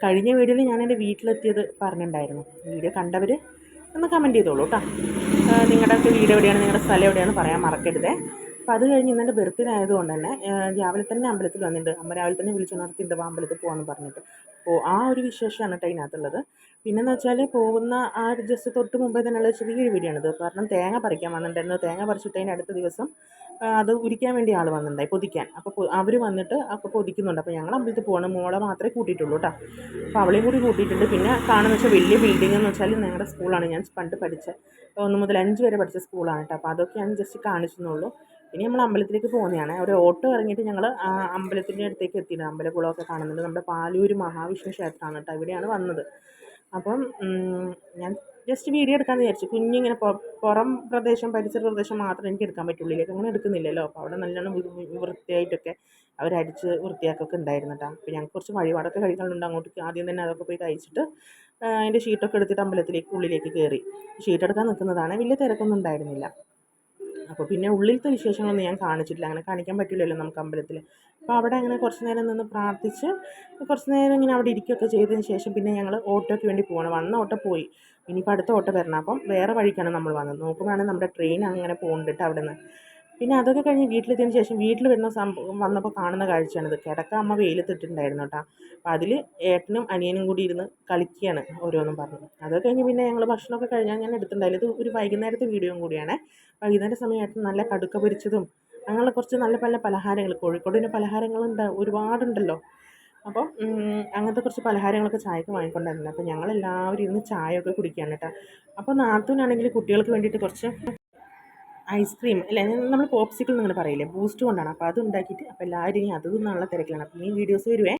കഴിഞ്ഞ വീഡിയോയിൽ ഞാൻ എൻ്റെ വീട്ടിലെത്തിയത് പറഞ്ഞിട്ടുണ്ടായിരുന്നു. വീഡിയോ കണ്ടവർ ഒന്ന് കമൻറ്റ് ചെയ്തോളൂ കേട്ടോ. നിങ്ങളുടെയൊക്കെ വീട് എവിടെയാണ്, നിങ്ങളുടെ സ്ഥലം എവിടെയാണ് പറയാൻ മറക്കരുതേ. അപ്പോൾ അത് കഴിഞ്ഞ് ഇന്നെൻ്റെ ബർത്ത്ഡേ ആയതുകൊണ്ട് തന്നെ രാവിലെ തന്നെ അമ്പലത്തിൽ വന്നിട്ടുണ്ട്. അമ്മ രാവിലെ തന്നെ വിളിച്ചുണർത്തിയിട്ടുണ്ട്, വാ അമ്പലത്തിൽ പോകാമെന്ന് പറഞ്ഞിട്ട്. അപ്പോൾ ആ ഒരു വിശേഷമാണ് കേട്ടോ ഇതിനകത്തുള്ളത്. പിന്നെയെന്ന് വെച്ചാൽ പോകുന്ന ആ ഒരു ജസ്റ്റ് തൊട്ട് മുമ്പേ തന്നെയുള്ള ചെറിയൊരു വീഡിയോ ആണിത്. കാരണം തേങ്ങ പറിക്കാൻ വന്നിട്ടുണ്ടായിരുന്നു. തേങ്ങ പറിച്ചിട്ടതിന് അടുത്ത ദിവസം അത് ഉരിക്കാൻ വേണ്ടി ആൾ വന്നിട്ടുണ്ടായി, പൊതിക്കാൻ. അപ്പോൾ അവർ വന്നിട്ട് അപ്പോൾ പൊതിക്കുന്നുണ്ട്. അപ്പോൾ ഞങ്ങൾ അമ്പലത്തിൽ പോകണം, മോളെ മാത്രമേ കൂട്ടിയിട്ടുള്ളൂ കേട്ടോ. അപ്പോൾ അവളെയും കൂടി കൂട്ടിയിട്ടുണ്ട്. പിന്നെ കാണുന്ന വെച്ചാൽ വലിയ ബിൽഡിംഗ് എന്ന് വെച്ചാൽ ഞങ്ങളുടെ സ്കൂളാണ്, ഞാൻ പണ്ട് പഠിച്ച 1 മുതൽ 5 വരെ പഠിച്ച സ്കൂളാണ് കേട്ടോ. അപ്പോൾ അതൊക്കെ ഞാൻ ജസ്റ്റ് കാണിച്ചെന്നുള്ളൂ. പിന്നെ നമ്മൾ അമ്പലത്തിലേക്ക് പോകുന്നതാണ്. ഒരു ഓട്ടോ ഇറങ്ങിയിട്ട് ഞങ്ങൾ അമ്പലത്തിൻ്റെ അടുത്തേക്ക് എത്തിയിട്ടുണ്ട്. അമ്പലക്കുളമൊക്കെ കാണുന്നുണ്ട്. നമ്മുടെ പാലൂർ മഹാവിഷ്ണു ക്ഷേത്രമാണ് കേട്ടോ, ഇവിടെയാണ് വന്നത്. അപ്പം ഞാൻ ജസ്റ്റ് വീഡിയോ എടുക്കാമെന്ന് വിചാരിച്ചു. കുഞ്ഞിങ്ങനെ പുറം പ്രദേശം, പരിസര പ്രദേശം മാത്രമേ എനിക്ക് എടുക്കാൻ പറ്റുള്ളൂ, അങ്ങനെ എടുക്കുന്നില്ലല്ലോ. അപ്പോൾ അവിടെ നല്ലോണം വൃത്തിയായിട്ടൊക്കെ അവരടിച്ച് വൃത്തിയാക്കൊക്കെ ഉണ്ടായിരുന്നു കേട്ടോ. അപ്പോൾ ഞങ്ങൾക്ക് കുറച്ച് വഴിപാടൊക്കെ കഴിക്കാനുണ്ട്. അങ്ങോട്ട് ആദ്യം തന്നെ അതൊക്കെ പോയി കഴിച്ചിട്ട് അതിൻ്റെ ഷീറ്റൊക്കെ എടുത്തിട്ട് അമ്പലത്തിലേക്ക് ഉള്ളിലേക്ക് കയറി. ഷീറ്റ് എടുക്കാൻ നിൽക്കുന്നതാണ്. വലിയ തിരക്കൊന്നും ഉണ്ടായിരുന്നില്ല. അപ്പോൾ പിന്നെ ഉള്ളിലത്തെ വിശേഷങ്ങളൊന്നും ഞാൻ കാണിച്ചിട്ടില്ല, അങ്ങനെ കാണിക്കാൻ പറ്റില്ലല്ലോ നമുക്ക് അമ്പലത്തിൽ. അപ്പോൾ അവിടെ അങ്ങനെ കുറച്ച് നേരം നിന്ന് പ്രാർത്ഥിച്ച് കുറച്ച് നേരം ഇങ്ങനെ അവിടെ ഇരിക്കുകയൊക്കെ ചെയ്തതിന് ശേഷം പിന്നെ ഞങ്ങൾ ഓട്ടോയ്ക്ക് വേണ്ടി പോകണം. വന്ന ഓട്ടോ പോയി, ഇനിയിപ്പോൾ അടുത്ത ഓട്ടോ വരണം. അപ്പം വേറെ വഴിക്കാണ് നമ്മൾ വന്നത്. നോക്കുമ്പോഴാണ് നമ്മുടെ ട്രെയിൻ അങ്ങനെ പോകുന്നുണ്ട് അവിടെ നിന്ന്. പിന്നെ അതൊക്കെ കഴിഞ്ഞ് വീട്ടിലെത്തിയതിന് ശേഷം വീട്ടിൽ വരുന്ന വന്നപ്പോൾ കാണുന്ന കാഴ്ചയാണിത്. കിടക്ക അമ്മ വെയിലത്തിട്ടുണ്ടായിരുന്നു കേട്ടോ. അപ്പോൾ അതിൽ ഏട്ടനും അനിയനും കൂടി ഇരുന്ന് കളിക്കുകയാണ് ഓരോന്നും പറഞ്ഞു. അതൊക്കെ കഴിഞ്ഞ് പിന്നെ ഞങ്ങൾ ഭക്ഷണമൊക്കെ കഴിഞ്ഞാൽ ഞാൻ എടുത്തിട്ടുണ്ടായില്ല. ഇത് ഒരു വൈകുന്നേരത്തെ വീഡിയോയും കൂടിയാണ്. വൈകുന്നേര സമയമായിട്ട് നല്ല കടുക്ക പൊരിച്ചതും അങ്ങനെ കുറച്ച് നല്ല പല പലഹാരങ്ങൾ, കോഴിക്കോടിൻ്റെ പലഹാരങ്ങളുണ്ട് ഒരുപാടുണ്ടല്ലോ. അപ്പോൾ അങ്ങനത്തെ കുറച്ച് പലഹാരങ്ങളൊക്കെ ചായക്ക് വാങ്ങിക്കൊണ്ടായിരുന്നു. അപ്പോൾ ഞങ്ങളെല്ലാവരും ഇരുന്ന് ചായയൊക്കെ കുടിക്കുകയാണ് കേട്ടോ. അപ്പോൾ നാത്തൂനാണെങ്കിൽ കുട്ടികൾക്ക് വേണ്ടിയിട്ട് കുറച്ച് ഐസ്ക്രീം അല്ലേ, നമ്മൾ പോപ്സിക്കിൾ എന്നിങ്ങനെ പറയില്ലേ, ബൂസ്റ്റ് കൊണ്ടാണ്. അപ്പോൾ അത് ഉണ്ടാക്കിയിട്ട് അപ്പോൾ എല്ലാവരും ഇനി അത് തിന്നാനുള്ള തിരക്കിലാണ്. അപ്പോൾ ഇനി വീഡിയോസ് വരുവേ.